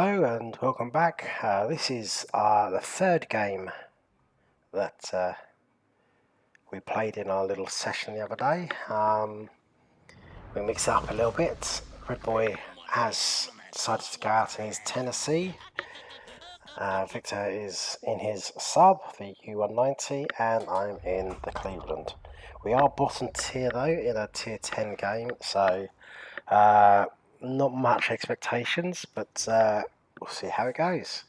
Hello and welcome back. This is the third game that we played in our little session the other day. We mixed it up a little bit. Redboi has decided to go out in his Tennessee. Victor is in his sub, the U190, and I'm in the Cleveland. We are bottom tier though in a tier 10 game, so not much expectations, but we'll see how it goes.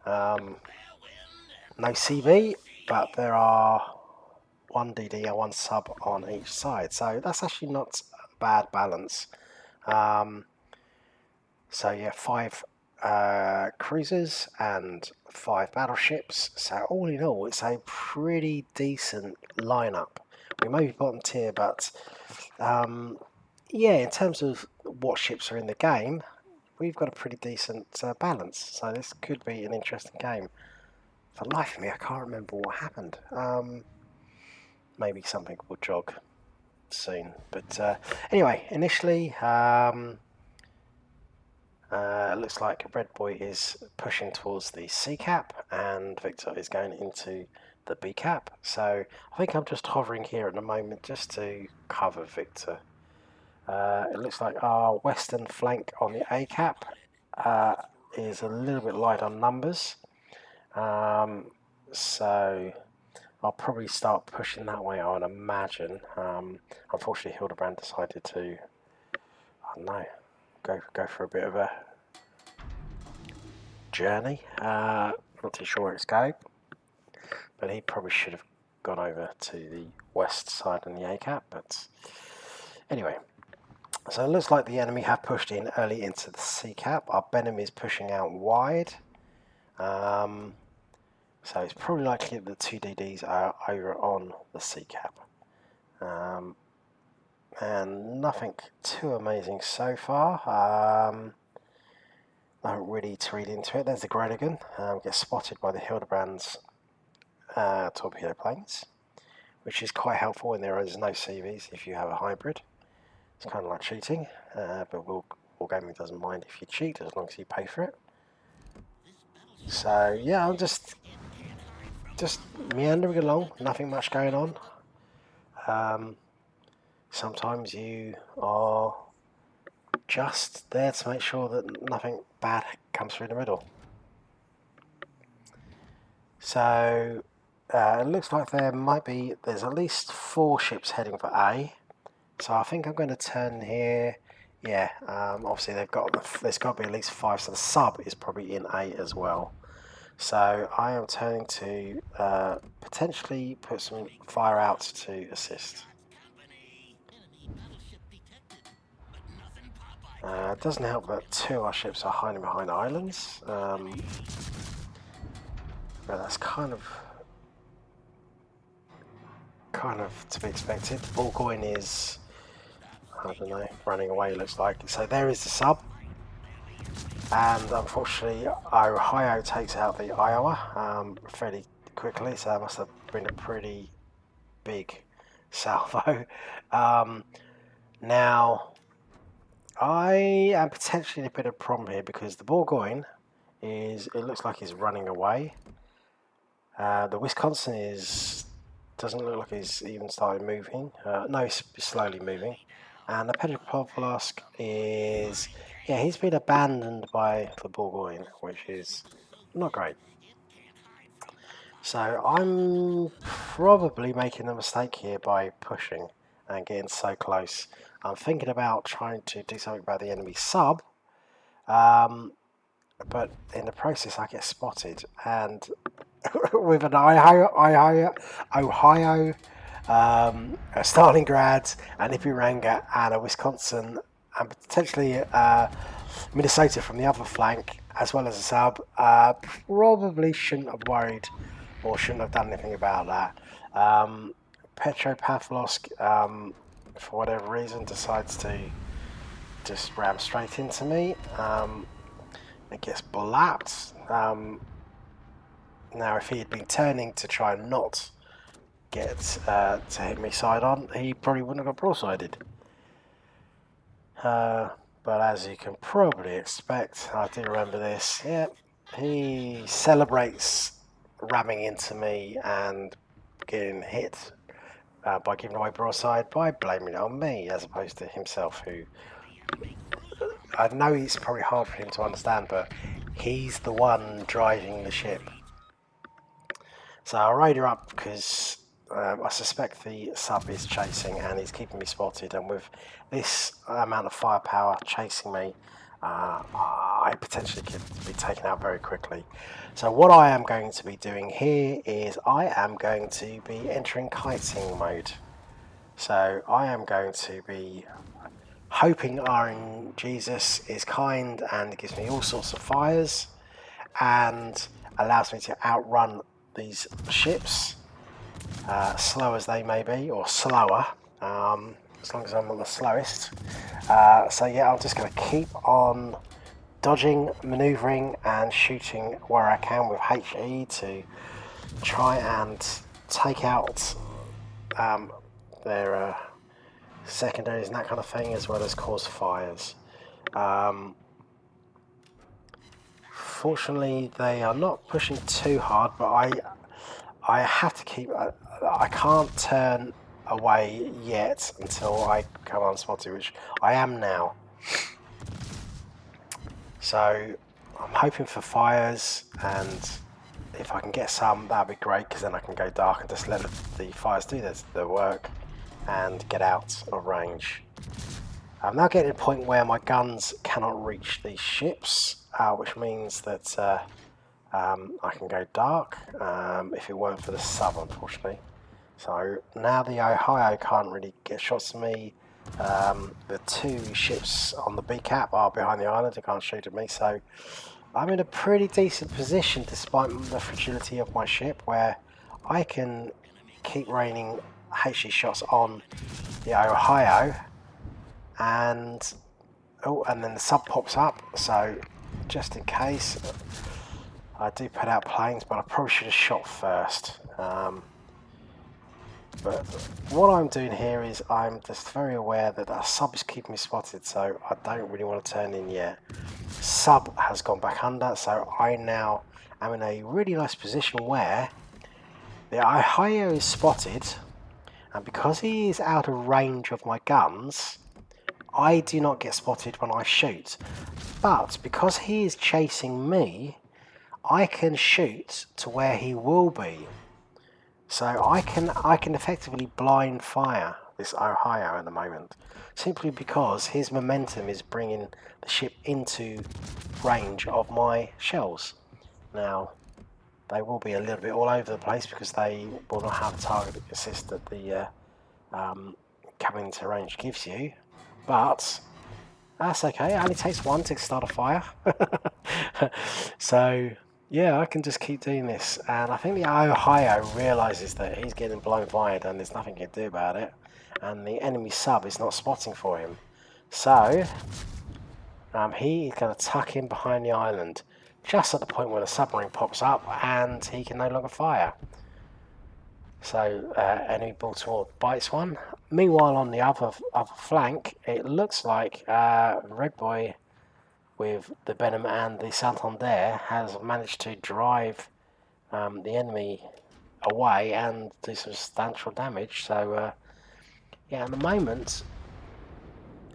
No CV, but there are one DD and one sub on each side, so that's actually not a bad balance. So yeah, 5 cruisers and 5 battleships, so all in all it's a pretty decent lineup. We may be bottom tier, but yeah, in terms of what ships are in the game, we've got a pretty decent balance, so this could be an interesting game. For the life of me, I can't remember what happened. Maybe something will jog soon. But anyway, initially, it looks like Redboi is pushing towards the C cap, and Victor is going into the B cap. So I think I'm just hovering here at the moment just to cover Victor. It looks like our western flank on the A cap is a little bit light on numbers. So I'll probably start pushing that way, I would imagine. Unfortunately, Hildebrand decided to, I don't know, go for a bit of a journey. Not too sure where it's going, but he probably should have gone over to the west side in the A cap. But anyway, so it looks like the enemy have pushed in early into the C cap. Our Benham is pushing out wide. So it's probably likely that the 2 DDs are over on the C cap. And nothing too amazing so far. Not really to read into it. There's the Groningen. Gets spotted by the Hildebrand's torpedo planes, which is quite helpful when there is no CVs if you have a hybrid. It's kind of like cheating, but Wargaming doesn't mind if you cheat as long as you pay for it. So yeah, I'm just meandering along, nothing much going on. Sometimes you are just there to make sure that nothing bad comes through the middle. So it looks like there's at least 4 ships heading for A. So I think I'm going to turn here. Yeah, obviously there's got to be at least 5, so the sub is probably in A as well. So I am turning to potentially put some fire out to assist. It doesn't help that 2 of our ships are hiding behind islands, but that's kind of to be expected. Burgoyne is, I don't know, running away, looks like. So there is the sub, and unfortunately Ohio takes out the Iowa fairly quickly, so that must have been a pretty big salvo. Now I am potentially in a bit of a problem here because the Burgoyne it looks like he's running away. The Wisconsin doesn't look like he's even started moving. No, he's slowly moving. And the Petropavlovsk he's been abandoned by the Burgoyne, which is not great. So I'm probably making a mistake here by pushing and getting so close. I'm thinking about trying to do something about the enemy sub, but in the process I get spotted, and with an Ohio, a Stalingrad, an Ipiranga, and a Wisconsin, and potentially Minnesota from the other flank, as well as a sub, probably shouldn't have worried or shouldn't have done anything about that. Petropavlovsk, for whatever reason, decides to just ram straight into me. It gets blapped. Now, if he had been turning to try and not get to hit me side on, he probably wouldn't have got broadsided. But as you can probably expect, I do remember this. Yeah, he celebrates ramming into me and getting hit by giving away broadside by blaming it on me as opposed to himself, who I know it's probably hard for him to understand, but he's the one driving the ship. So I'll raid her up because I suspect the sub is chasing and he's keeping me spotted, and with this amount of firepower chasing me, I potentially could be taken out very quickly. So what I am going to be doing here is I am going to be entering kiting mode. So I am going to be hoping Iron Jesus is kind and gives me all sorts of fires and allows me to outrun these ships, slow as they may be, or slower, as long as I'm not the slowest. So yeah, I'm just going to keep on dodging, manoeuvring and shooting where I can with HE to try and take out their secondaries and that kind of thing, as well as cause fires. Fortunately, they are not pushing too hard, but I have to keep. I can't turn away yet until I come unspotted, which I am now. So I'm hoping for fires, and if I can get some, that'd be great, because then I can go dark and just let the fires do their work and get out of range. I'm now getting to a point where my guns cannot reach these ships, which means that I can go dark if it weren't for the sub, unfortunately. So now the Ohio can't really get shots at me. The two ships on the B cap are behind the island, they can't shoot at me, so I'm in a pretty decent position despite the fragility of my ship, where I can keep raining HE shots on the Ohio, and then the sub pops up, so just in case I do put out planes, but I probably should have shot first. But what I'm doing here is I'm just very aware that our sub is keeping me spotted, so I don't really want to turn in yet. Sub has gone back under, so I now am in a really nice position where the Ohio is spotted, and because he is out of range of my guns, I do not get spotted when I shoot. But because he is chasing me, I can shoot to where he will be. So I can effectively blind fire this Ohio at the moment, simply because his momentum is bringing the ship into range of my shells. Now, they will be a little bit all over the place because they will not have a target assist that the coming into range gives you, but that's okay. It only takes one to start a fire. So yeah, I can just keep doing this, and I think the Ohio realizes that he's getting blown fired and there's nothing he can do about it, and the enemy sub is not spotting for him. So he is going to tuck in behind the island just at the point where the submarine pops up and he can no longer fire. So enemy Baltimore bites one. Meanwhile, on the other flank, it looks like Redboi with the Benham and the Santander has managed to drive the enemy away and do substantial damage. So yeah, at the moment,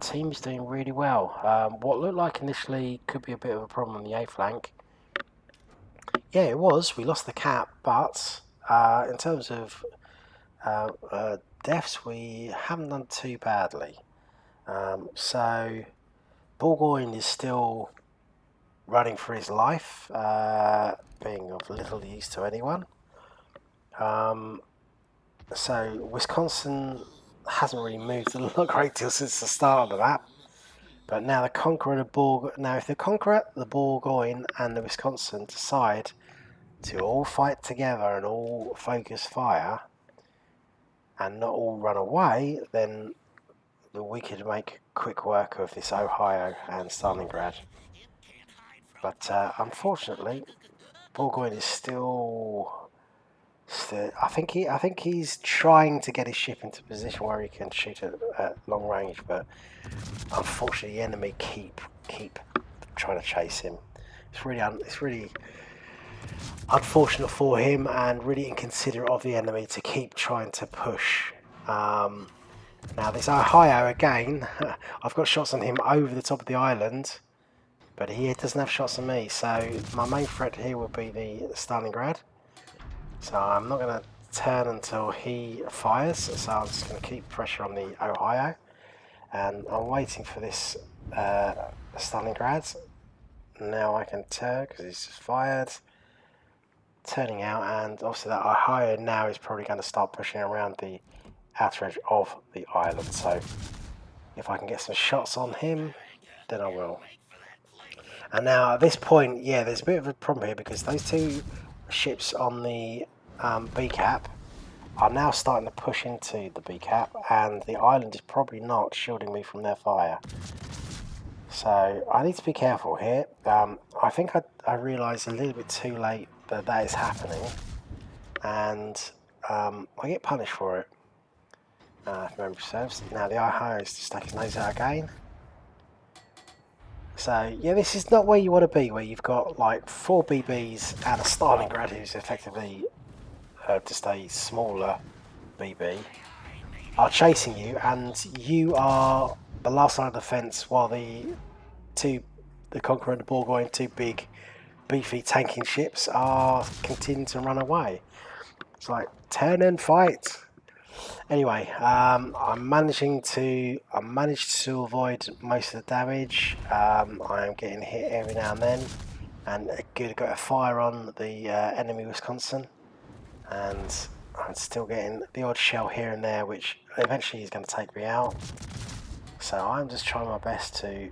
team's doing really well. What looked like initially could be a bit of a problem on the A flank. Yeah, it was. We lost the cap, but in terms of deaths, we haven't done too badly. So Burgoyne is still running for his life, being of little use to anyone. So Wisconsin hasn't really moved a great deal since the start of the map. But now the Conqueror, if the Conqueror, the Burgoyne, and the Wisconsin decide to all fight together and all focus fire and not all run away, then we could make quick work of this Ohio and Stalingrad. But unfortunately, Burgoyne is still So I think he's trying to get his ship into a position where he can shoot at long range, but unfortunately the enemy keep trying to chase him. It's really unfortunate for him and really inconsiderate of the enemy to keep trying to push. Now this Ohio again, I've got shots on him over the top of the island, but he doesn't have shots on me. So my main threat here will be the Stalingrad. So I'm not going to turn until he fires. So I'm just going to keep pressure on the Ohio, and I'm waiting for this Stalingrad. Now I can turn because he's just fired. Turning out, and obviously that Ohio now is probably going to start pushing around the outer edge of the island. So if I can get some shots on him, then I will. And now at this point, yeah, there's a bit of a problem here because those two ships on the B cap are now starting to push into the B cap, and the island is probably not shielding me from their fire. So I need to be careful here. I think I realised a little bit too late that is happening, and I get punished for it. If memory serves. Now the Ohio is to stick his nose out again. So yeah, this is not where you want to be, where you've got like 4 BBs and a Stalingrad who's effectively just a smaller BB are chasing you, and you are the last line of defence while the Conqueror and the Bourgogne, two big beefy tanking ships, are continuing to run away. It's like turn and fight. Anyway, I managed to avoid most of the damage. I am getting hit every now and then, and got a fire on the enemy Wisconsin, and I'm still getting the odd shell here and there, which eventually is going to take me out. So I'm just trying my best to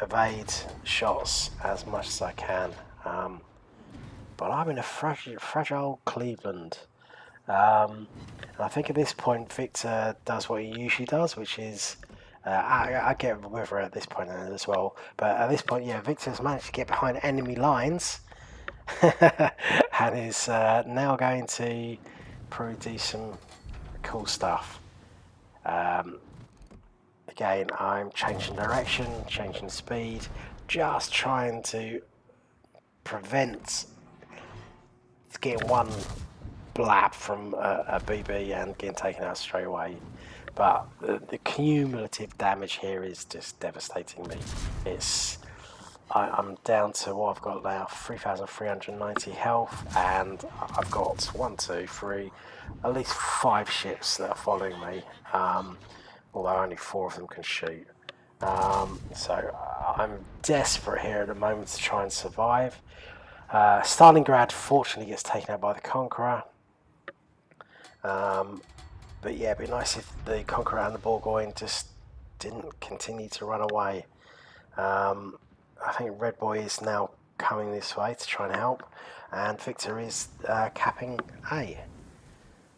evade shots as much as I can. But I'm in a fragile Cleveland. And I think at this point Victor does what he usually does, which is I get with her at this point as well. But at this point, yeah, Victor's managed to get behind enemy lines and is now going to probably do some cool stuff. Again, I'm changing direction, changing speed, just trying to prevent getting one blap from a BB and getting taken out straight away. But the cumulative damage here is just devastating me. I'm down to what I've got now, 3,390 health, and I've got 1, 2, 3, at least 5 ships that are following me, although only 4 of them can shoot. So I'm desperate here at the moment to try and survive. Stalingrad fortunately gets taken out by the Conqueror. But yeah, it'd be nice if the Conqueror and the Bourgogne just didn't continue to run away. I think Redboi is now coming this way to try and help, and Victor is capping A.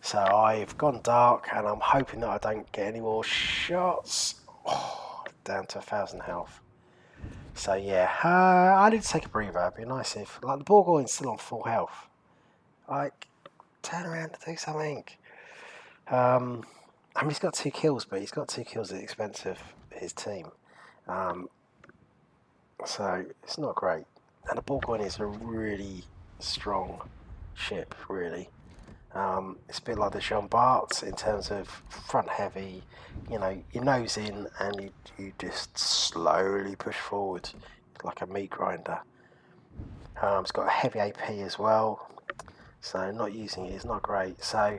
So I've gone dark, and I'm hoping that I don't get any more shots. Oh, down to 1,000 health. So yeah, I need to take a breather. It'd be nice if, like, the Bourgogne's still on full health. Like, turn around to do something. I mean, he's got 2 kills, but he's got 2 kills at the expense of his team. So it's not great. And the Bourgogne is a really strong ship, really. It's a bit like the Jean Bart in terms of front heavy, you know, your nose in and you just slowly push forward like a meat grinder. It's got a heavy AP as well, so not using it is not great. So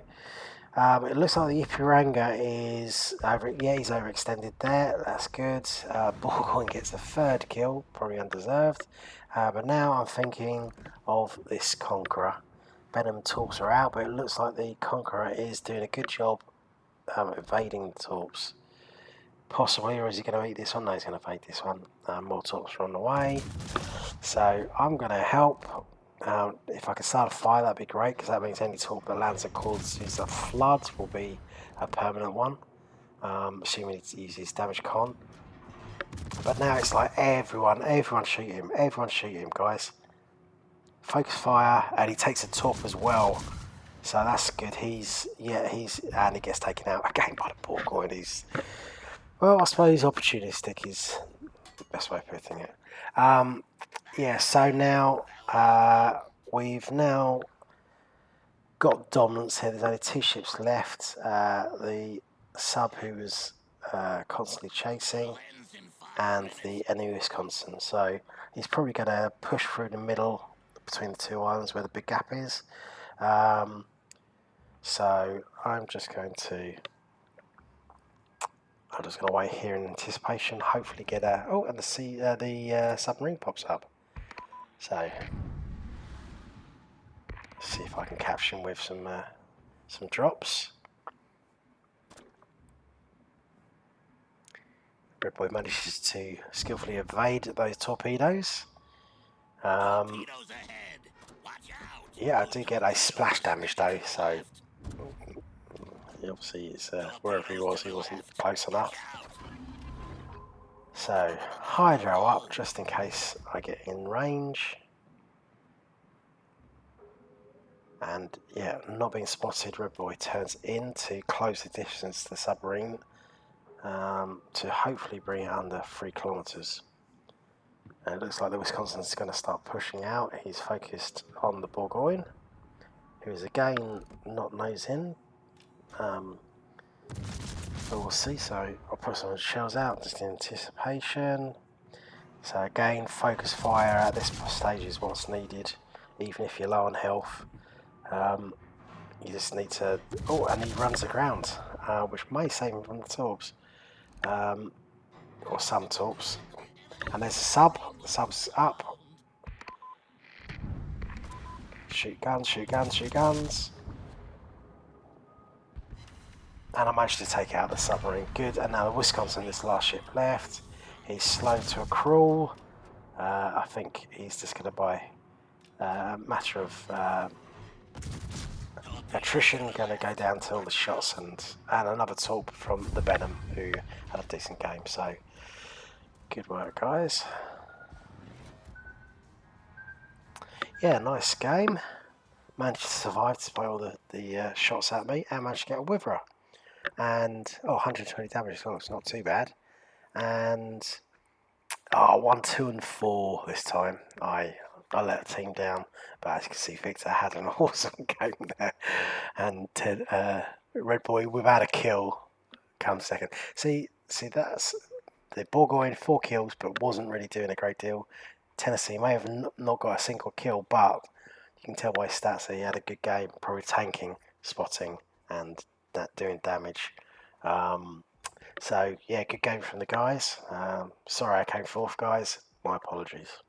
it looks like the Ipiranga is over. Yeah, he's overextended there. That's good. Bourgogne gets the 3rd kill, probably undeserved. But now I'm thinking of this Conqueror. Venom torps are out, but it looks like the Conqueror is doing a good job evading the torps. Possibly, or is he going to eat this one? No, he's going to evade this one. More torps are on the way. So I'm going to help. If I can start a fire, that'd be great, because that means any torp that lands that causes a flood will be a permanent one, assuming it uses damage con. But now it's like everyone shoot him, guys. Focus fire, and he takes a torp as well. So that's good. And he gets taken out again by the Bourgoin. Well, I suppose opportunistic is the best way of putting it. Yeah, so now we've now got dominance here. There's only 2 ships left. The sub who was constantly chasing, and the enemy Wisconsin. So he's probably going to push through the middle between the 2 islands where the big gap is. So I'm just going to wait here in anticipation. Hopefully get a and the submarine pops up. So see if I can capture him with some drops. Redboi manages to skillfully evade those torpedoes. Yeah, I do get a splash damage though, so obviously it's wherever he wasn't close enough. So hydro up just in case I get in range. And yeah, not being spotted, Redboi turns in to close the distance to the submarine to hopefully bring it under 3 kilometers. And it looks like the Wisconsin's going to start pushing out. He's focused on the Bourgoin, who is again not nose in. But we'll see. So I'll put some shells out just in anticipation. So again, focus fire at this stage is what's needed, even if you're low on health. You just need to... Oh, and he runs aground, which may save him from the torps. Or some torps. And there's a sub. The sub's up. Shoot guns, shoot guns, shoot guns. And I managed to take out the submarine. Good. And now the Wisconsin, this last ship left. He's slowed to a crawl. I think he's just going to buy a matter of attrition, going to go down to all the shots and another torp from the Benham, who had a decent game. So good work, guys. Yeah, nice game. Managed to survive despite all the shots at me, and managed to get a Witherer. And 120 damage as well. It's not too bad. And 1, 2, and 4 this time. I let the team down, but as you can see, Victor had an awesome game there, and Redboi without a kill comes second. See, that's the Bourgoin, 4 kills, but wasn't really doing a great deal. Tennessee may have not got a single kill, but you can tell by his stats that he had a good game, probably tanking, spotting, and doing damage. So yeah, good game from the guys. Sorry I came fourth, guys. My apologies.